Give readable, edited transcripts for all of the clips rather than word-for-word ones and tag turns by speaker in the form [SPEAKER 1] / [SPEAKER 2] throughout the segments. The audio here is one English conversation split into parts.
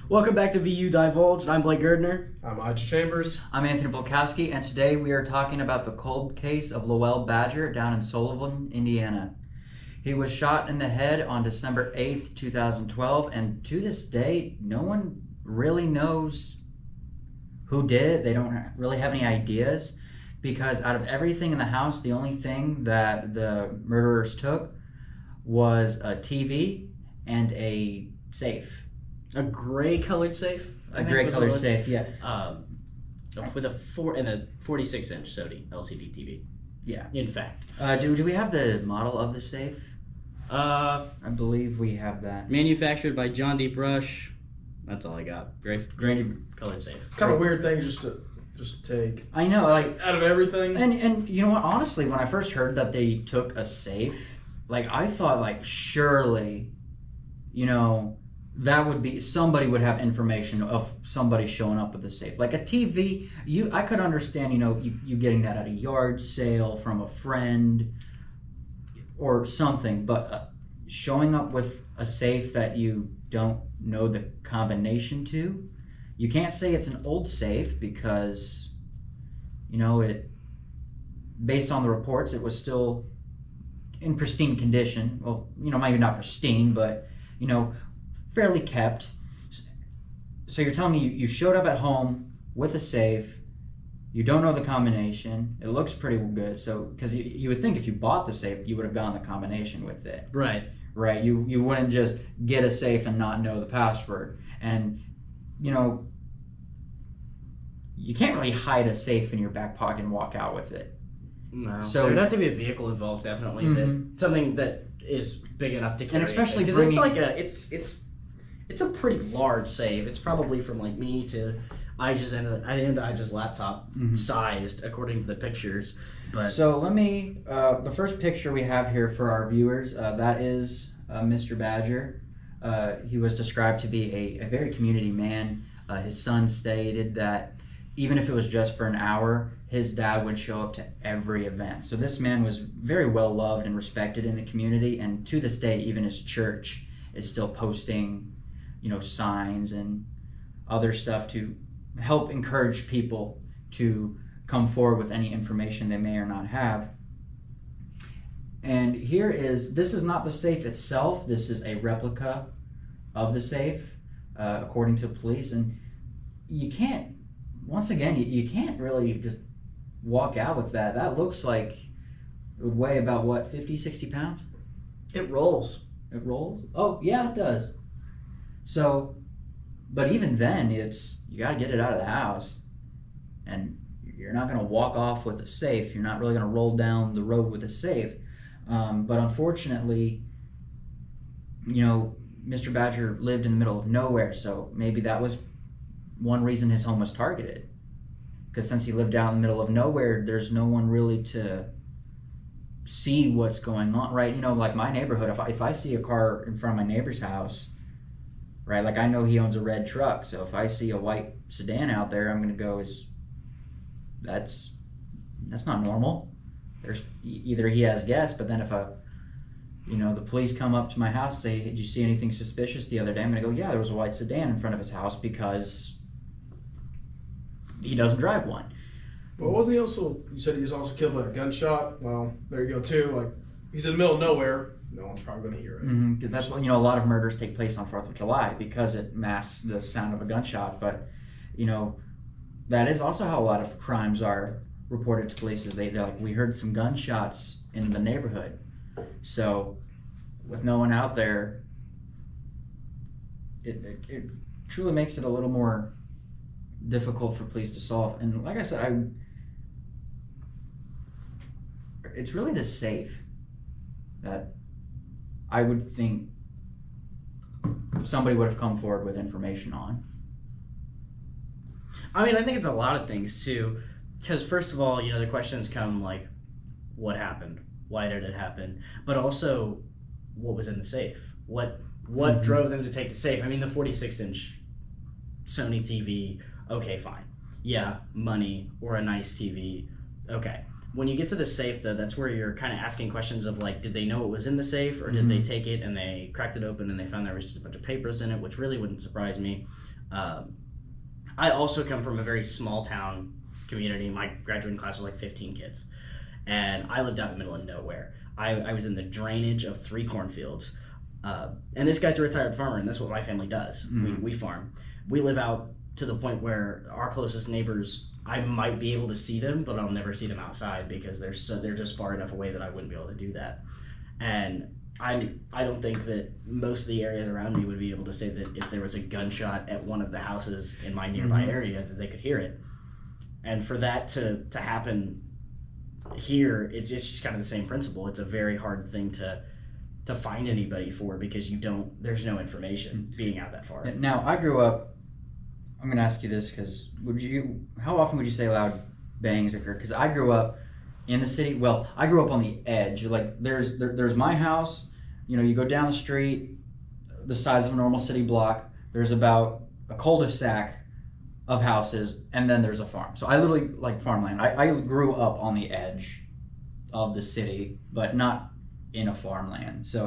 [SPEAKER 1] Welcome back to VUDivulged. I'm Blake Gerdner.
[SPEAKER 2] I'm Aja Chambers.
[SPEAKER 3] I'm Anthony Bolkowski, and today we are talking about the cold case of Lowell Badger down in Sullivan, Indiana. He was shot in the head on December 8th, 2012, and to this day, no one really knows who did it. They don't really have any ideas, because out of everything in the house, the only thing that the murderers took was a TV and a safe.
[SPEAKER 1] A gray-colored safe.
[SPEAKER 3] A gray-colored safe, yeah.
[SPEAKER 1] With a 46-inch Sony LCD TV.
[SPEAKER 3] Yeah.
[SPEAKER 1] In fact.
[SPEAKER 3] Do we have the model of the safe? I believe we have that.
[SPEAKER 1] Manufactured by John D. Brush. That's all I got. Gray-colored safe.
[SPEAKER 2] Kind of weird thing just to take.
[SPEAKER 3] I know, like
[SPEAKER 2] out of everything.
[SPEAKER 3] And you know what? Honestly, when I first heard that they took a safe, like I thought, like surely, that would be somebody would have information of somebody showing up with a safe. Like a TV, I could understand, you getting that at a yard sale from a friend or something, but showing up with a safe that you don't know the combination to, you can't say it's an old safe because, it, based on the reports, it was still in pristine condition. Well, maybe not pristine, but, fairly kept. So you're telling me you showed up at home with a safe, you don't know the combination, it looks pretty good, so, because you would think if you bought the safe, you would have gotten the combination with it.
[SPEAKER 1] Right.
[SPEAKER 3] Right, you wouldn't just get a safe and not know the password. And, you can't really hide a safe in your back pocket and walk out with it.
[SPEAKER 1] No.
[SPEAKER 3] So
[SPEAKER 1] there'd have to be a vehicle involved, definitely. Something that is big enough to carry.
[SPEAKER 3] And especially
[SPEAKER 1] because it's like it's a pretty large safe. It's probably from like me to Ija's Ija's laptop sized according to the pictures. But
[SPEAKER 3] so let me the first picture we have here for our viewers, that is Mr. Badger. He was described to be a very community man. His son stated that even if it was just for an hour, his dad would show up to every event. So this man was very well loved and respected in the community, and to this day, even his church is still posting, signs and other stuff to help encourage people to come forward with any information they may or not have. And this is not the safe itself, this is a replica of the safe, according to police, and you can't really just walk out with that. That looks like it would weigh about, 50, 60 pounds?
[SPEAKER 1] it rolls.
[SPEAKER 3] It rolls? Oh, yeah, it does. So, but even then, you got to get it out of the house. And you're not going to walk off with a safe. You're not really going to roll down the road with a safe. But unfortunately, Mr. Badger lived in the middle of nowhere, so maybe that was one reason his home was targeted. Because since he lived out in the middle of nowhere, there's no one really to see what's going on, right? Like my neighborhood, if I see a car in front of my neighbor's house, right, like I know he owns a red truck, so if I see a white sedan out there, I'm going to go, that's not normal. There's either he has guests, but then if the police come up to my house and say, hey, did you see anything suspicious the other day? I'm going to go, yeah, there was a white sedan in front of his house because he doesn't drive one.
[SPEAKER 2] Well, wasn't he also, you said he was also killed by a gunshot? Well, there you go too. Like, he's in the middle of nowhere. No one's probably going to hear it.
[SPEAKER 3] That's what, a lot of murders take place on 4th of July because it masks the sound of a gunshot. But, that is also how a lot of crimes are reported to police. They're like, we heard some gunshots in the neighborhood. So, with no one out there, it truly makes it a little more difficult for police to solve. And like I said, it's really the safe that I would think somebody would have come forward with information on.
[SPEAKER 1] I mean, I think it's a lot of things too, because first of all, the questions come like, what happened? Why did it happen? But also, what was in the safe? What drove them to take the safe? I mean, the 46-inch Sony TV, okay, fine. Yeah, money or a nice TV, okay. When you get to the safe, though, that's where you're kind of asking questions of, like, did they know it was in the safe, or did they take it and they cracked it open and they found there was just a bunch of papers in it, which really wouldn't surprise me. I also come from a very small town community. My graduating class was like 15 kids, and I lived out in the middle of nowhere. I was in the drainage of 3 cornfields, and this guy's a retired farmer, and that's what my family does. We farm. We live out to the point where our closest neighbors, I might be able to see them, but I'll never see them outside because they're just far enough away that I wouldn't be able to do that. And I don't think that most of the areas around me would be able to say that if there was a gunshot at one of the houses in my nearby area that they could hear it. And for that to happen here, it's just kind of the same principle. It's a very hard thing to find anybody for because there's no information being out that far.
[SPEAKER 3] Now, I grew up, I'm going to ask you this because how often would you say loud bangs occur? Because I grew up in the city. Well, I grew up on the edge. Like there's my house. You go down the street, the size of a normal city block. There's about a cul-de-sac of houses, and then there's a farm. So I literally like farmland. I grew up on the edge of the city, but not in a farmland. So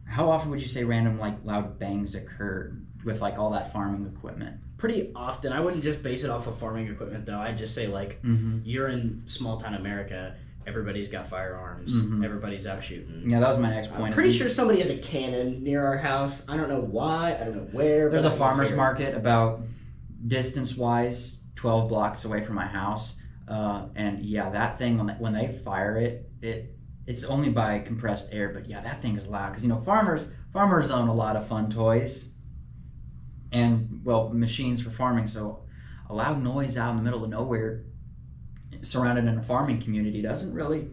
[SPEAKER 3] how often would you say random like loud bangs occurred with like all that farming equipment?
[SPEAKER 1] Pretty often. I wouldn't just base it off of farming equipment though. I'd just say like you're in small town America. Everybody's got firearms. Everybody's out shooting.
[SPEAKER 3] Yeah, that was my next point.
[SPEAKER 4] I'm pretty sure somebody has a cannon near our house. I don't know why. I don't know where.
[SPEAKER 3] There's a farmer's market about distance-wise 12 blocks away from my house. And yeah, that thing, when they fire it's only by compressed air. But yeah, that thing is loud. Because, farmers own a lot of fun toys. And, well, machines for farming. So a loud noise out in the middle of nowhere surrounded in a farming community doesn't really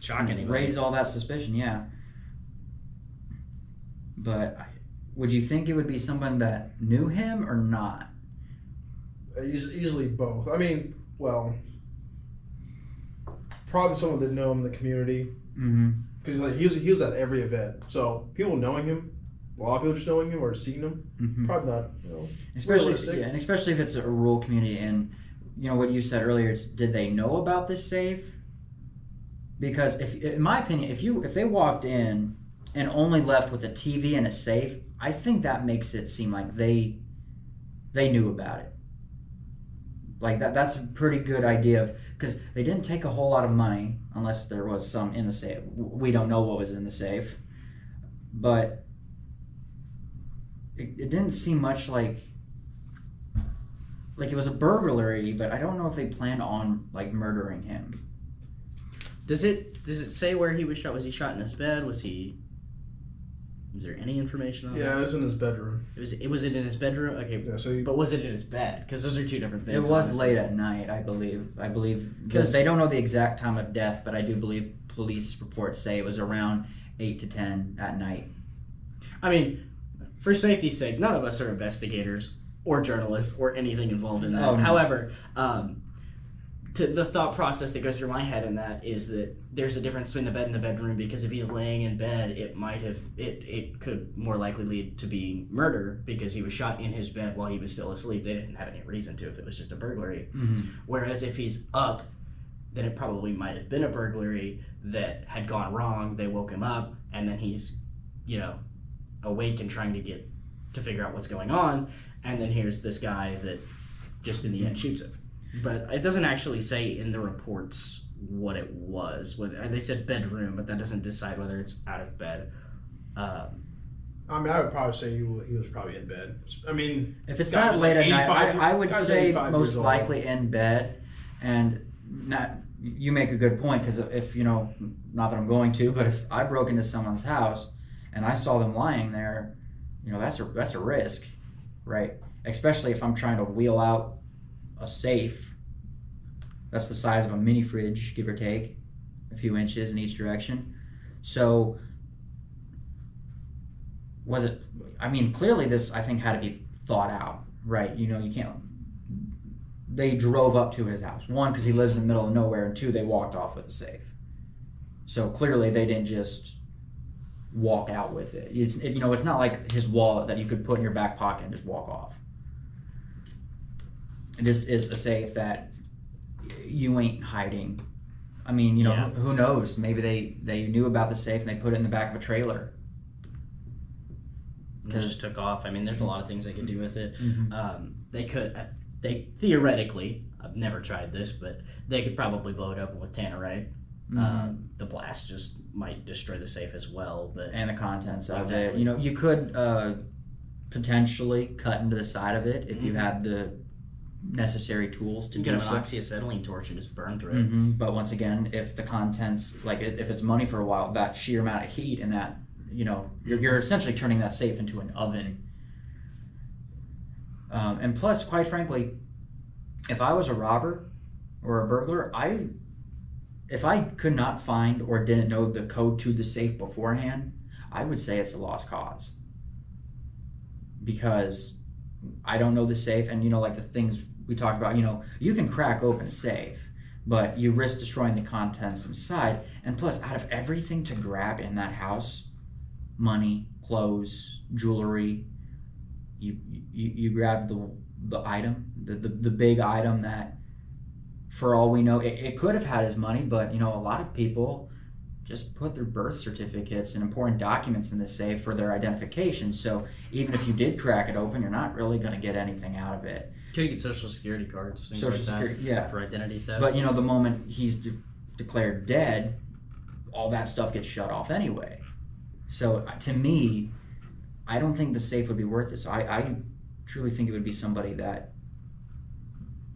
[SPEAKER 1] shock anybody.
[SPEAKER 3] Raise all that suspicion, yeah. But would you think it would be someone that knew him or not?
[SPEAKER 2] Usually both. I mean, well, probably someone that know him in the community. Because he was at every event. So people knowing him, a lot of people just knowing him or seeing him, probably not,
[SPEAKER 3] especially, and especially if it's a rural community. And what you said earlier, did they know about this safe? Because in my opinion, if they walked in and only left with a TV and a safe, I think that makes it seem like they knew about it. Like that's a pretty good idea because they didn't take a whole lot of money unless there was some in the safe. We don't know what was in the safe, but it didn't seem much like it was a burglary, but I don't know if they planned on like murdering him.
[SPEAKER 1] Does it say where he was shot? Was he shot in his bed? Is there any information on that?
[SPEAKER 2] Yeah, it was in his bedroom.
[SPEAKER 1] Was it in his bedroom? Okay,
[SPEAKER 2] yeah,
[SPEAKER 1] but was it in his bed? Because those are two different things.
[SPEAKER 3] It was late at night, I believe. Because they don't know the exact time of death, but I do believe police reports say it was around 8 to 10 at night.
[SPEAKER 1] I mean, for safety's sake, none of us are investigators or journalists or anything involved in that.
[SPEAKER 3] Oh, no.
[SPEAKER 1] However, the thought process that goes through my head in that is that there's a difference between the bed and the bedroom, because if he's laying in bed, it could more likely lead to being murder because he was shot in his bed while he was still asleep. They didn't have any reason to if it was just a burglary. Whereas if he's up, then it probably might have been a burglary that had gone wrong. They woke him up, and then he's, awake and trying to figure out what's going on, and then here's this guy that just in the end shoots him. But it doesn't actually say in the reports what it was. They said bedroom, but that doesn't decide whether it's out of bed.
[SPEAKER 2] I mean, I would probably say he was probably in bed. I mean,
[SPEAKER 3] if it's not late at night, I would say most likely in bed. And you make a good point, because if not that I'm going to, but if I broke into someone's house and I saw them lying there, that's a risk, right? Especially if I'm trying to wheel out a safe that's the size of a mini fridge, give or take a few inches in each direction. So clearly this, I think, had to be thought out, right? You can't. They drove up to his house, one, because he lives in the middle of nowhere, and two, they walked off with a safe. So clearly they didn't just walk out with it. It's not like his wallet that you could put in your back pocket and just walk off. This is a safe that you ain't hiding. I mean, who knows? Maybe they knew about the safe and they put it in the back of a trailer.
[SPEAKER 1] just took off. I mean, there's a lot of things they could do with it. They theoretically, I've never tried this, but they could probably blow it open with tannerite. The blast just might destroy the safe as well,
[SPEAKER 3] and the contents of it. You know, you could potentially cut into the side of it if you had the necessary tools to
[SPEAKER 1] do
[SPEAKER 3] so.
[SPEAKER 1] Get an oxyacetylene torch and just burn through it.
[SPEAKER 3] But once again, if the contents, like if it's money for a while, that sheer amount of heat and that, you know, you're essentially turning that safe into an oven. And plus, quite frankly, if I was a robber or a burglar, if I could not find or didn't know the code to the safe beforehand, I would say it's a lost cause. Because I don't know the safe, and, you know, like the things we talked about, you know, you can crack open a safe, but you risk destroying the contents inside. And plus, out of everything to grab in that house, money, clothes, jewelry, you grab the item, the big item that, for all we know, it could have had his money, but, you know, a lot of people just put their birth certificates and important documents in the safe for their identification. So even if you did crack it open, you're not really going to get anything out of it.
[SPEAKER 1] Could get social security cards, things
[SPEAKER 3] social
[SPEAKER 1] like
[SPEAKER 3] security,
[SPEAKER 1] that,
[SPEAKER 3] yeah,
[SPEAKER 1] for identity theft.
[SPEAKER 3] But, you know, the moment he's declared dead, all that stuff gets shut off anyway. So to me, I don't think the safe would be worth it. So I truly think it would be somebody that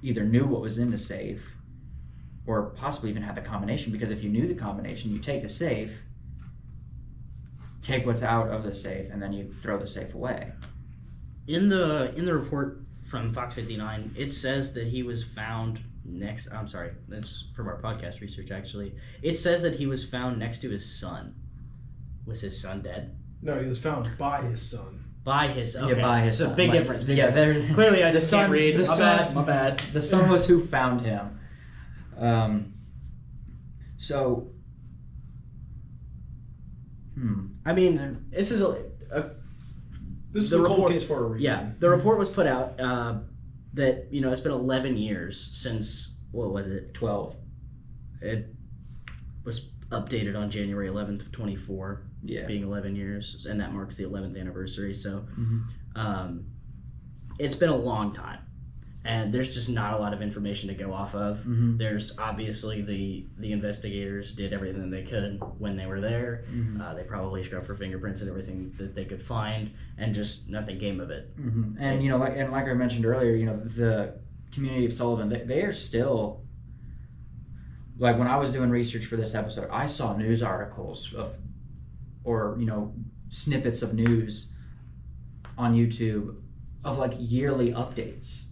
[SPEAKER 3] either knew what was in the safe or possibly even had the combination, because if you knew the combination, you take the safe, take what's out of the safe, and then you throw the safe away.
[SPEAKER 1] In the report from Fox 59, it says that he was found that's from our podcast research actually. It says that he was found next to his son. Was his son dead?
[SPEAKER 2] No, he was found by his son.
[SPEAKER 1] By his son. Okay.
[SPEAKER 3] Yeah, by his
[SPEAKER 1] son. Big difference.
[SPEAKER 3] There's
[SPEAKER 1] clearly I just can't read. My bad.
[SPEAKER 3] The son was who found him.
[SPEAKER 1] I mean, this is
[SPEAKER 2] this is a cold case for a reason.
[SPEAKER 1] Yeah, the report was put out that, you know, it's been 11 years since, what was it?
[SPEAKER 3] 12.
[SPEAKER 1] It was updated on January 11th of 24.
[SPEAKER 3] Yeah.
[SPEAKER 1] Being 11 years, and that marks the 11th anniversary. So, it's been a long time, and there's just not a lot of information to go off of. There's obviously the investigators did everything they could when they were there. They probably scrubbed for fingerprints and everything that they could find, and just nothing came of it.
[SPEAKER 3] And, you know, like I mentioned earlier, you know, the community of Sullivan, they are still, like, when I was doing research for this episode, I saw news articles or, you know, snippets of news on YouTube of, like, yearly updates,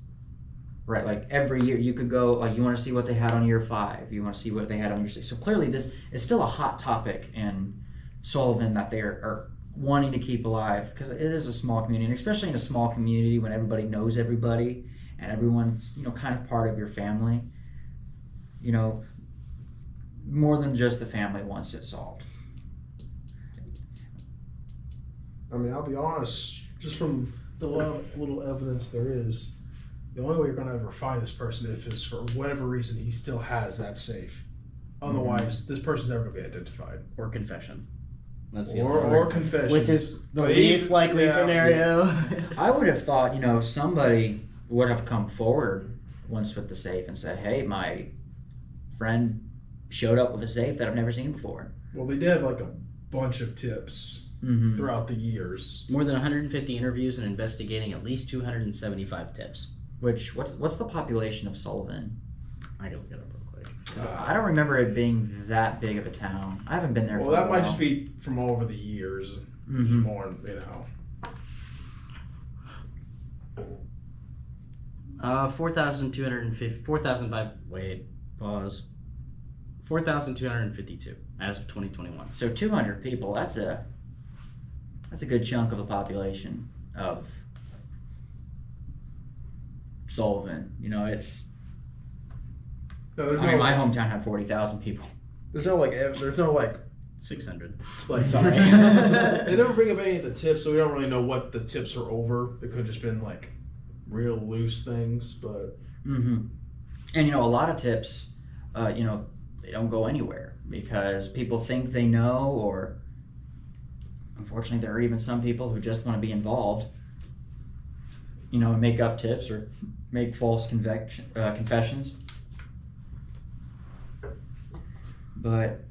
[SPEAKER 3] right? Like, every year you could go, like, you want to see what they had on year 5, you want to see what they had on year 6. So clearly this is still a hot topic in Sullivan that they are wanting to keep alive, because it is a small community, and especially in a small community when everybody knows everybody and everyone's, you know, kind of part of your family, you know, more than just the family wants it solved.
[SPEAKER 2] I mean, I'll be honest, just from the little evidence there is, the only way you're going to ever find this person if it's for whatever reason he still has that safe. Otherwise, this person's never going to be identified.
[SPEAKER 1] Or confession.
[SPEAKER 2] That's or confession.
[SPEAKER 1] Which is the least likely scenario.
[SPEAKER 3] I would have thought, you know, somebody would have come forward once with the safe and said, hey, my friend showed up with a safe that I've never seen before.
[SPEAKER 2] Well, they did have like a bunch of tips throughout the years.
[SPEAKER 1] More than 150 interviews and investigating at least 275 tips.
[SPEAKER 3] Which, what's the population of Sullivan?
[SPEAKER 1] I can look it up real quick.
[SPEAKER 3] I don't remember it being that big of a town. I haven't been there for a while.
[SPEAKER 2] Well, that might just be from all over the years. More, you know.
[SPEAKER 1] 4,252 as of 2021.
[SPEAKER 3] So 200 people, that's a good chunk of the population of Sullivan. You know, it's... my hometown had 40,000 people.
[SPEAKER 2] There's no
[SPEAKER 1] 600.
[SPEAKER 2] Like, sorry. They never bring up any of the tips, so we don't really know what the tips are over. It could have just been like real loose things, but...
[SPEAKER 3] And, you know, a lot of tips, you know, they don't go anywhere because people think they know, or unfortunately, there are even some people who just want to be involved, and make up tips or make false confessions. But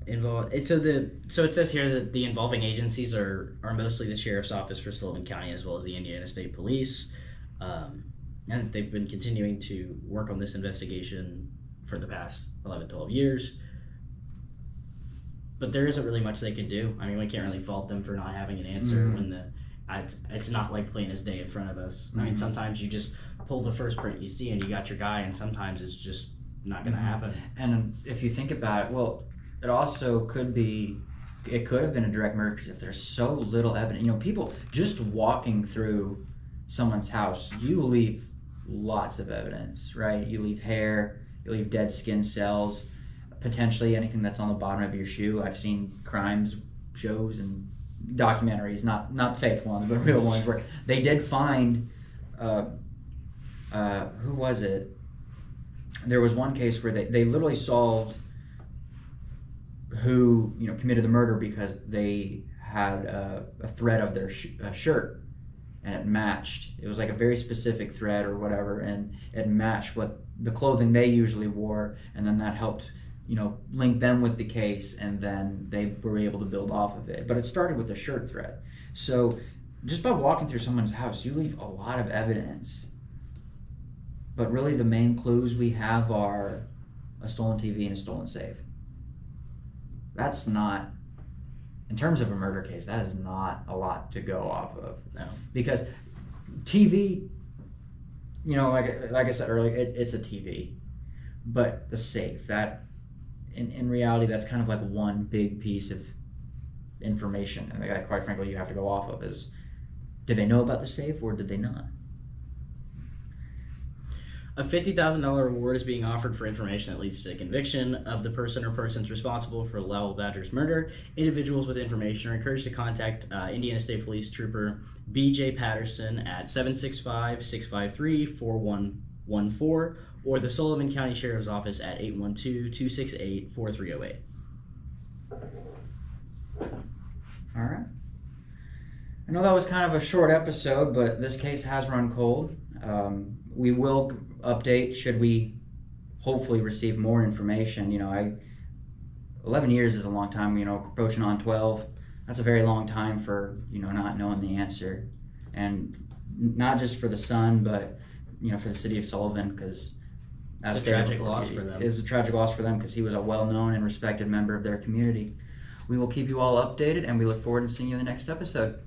[SPEAKER 1] so it says here that the involving agencies are mostly the Sheriff's Office for Sullivan County as well as the Indiana State Police, and they've been continuing to work on this investigation for the past 11, 12 years. But there isn't really much they can do. I mean, we can't really fault them for not having an answer when it's not like plain as day in front of us. I mean, sometimes you just pull the first print you see and you got your guy, and sometimes it's just not going to happen.
[SPEAKER 3] And if you think about it, well, it also could have been a direct murder because if there's so little evidence, people just walking through someone's house, you leave lots of evidence, right? You leave hair, you leave dead skin cells, potentially anything that's on the bottom of your shoe. I've seen crimes shows and documentaries, not fake ones, but real ones, where they did find, who was it? There was one case where they literally solved who committed the murder because they had a thread of their shirt, and it matched. It was like a very specific thread or whatever, and it matched what the clothing they usually wore, and then that helped link them with the case, and then they were able to build off of it. But it started with a shirt thread. So just by walking through someone's house, you leave a lot of evidence. But really the main clues we have are a stolen TV and a stolen safe. That's not, in terms of a murder case, that is not a lot to go off of.
[SPEAKER 1] No.
[SPEAKER 3] Because TV, like I said earlier, it's a TV. But the safe, that in reality, that's kind of like one big piece of information, and that, quite frankly, you have to go off of is, did they know about the safe or did they not?
[SPEAKER 1] A $50,000 reward is being offered for information that leads to a conviction of the person or persons responsible for Lowell Badger's murder. Individuals with information are encouraged to contact Indiana State Police Trooper B.J. Patterson at 765-653-4114 or the Sullivan County Sheriff's Office at 812-268-4308.
[SPEAKER 3] All right. I know that was kind of a short episode, but this case has run cold. We will update should we hopefully receive more information. 11 years is a long time, approaching on 12. That's a very long time for, not knowing the answer. And not just for the son, but, for the city of Sullivan, because
[SPEAKER 1] it's a tragic loss for them.
[SPEAKER 3] It is a tragic loss for them because he was a well-known and respected member of their community. We will keep you all updated, and we look forward to seeing you in the next episode.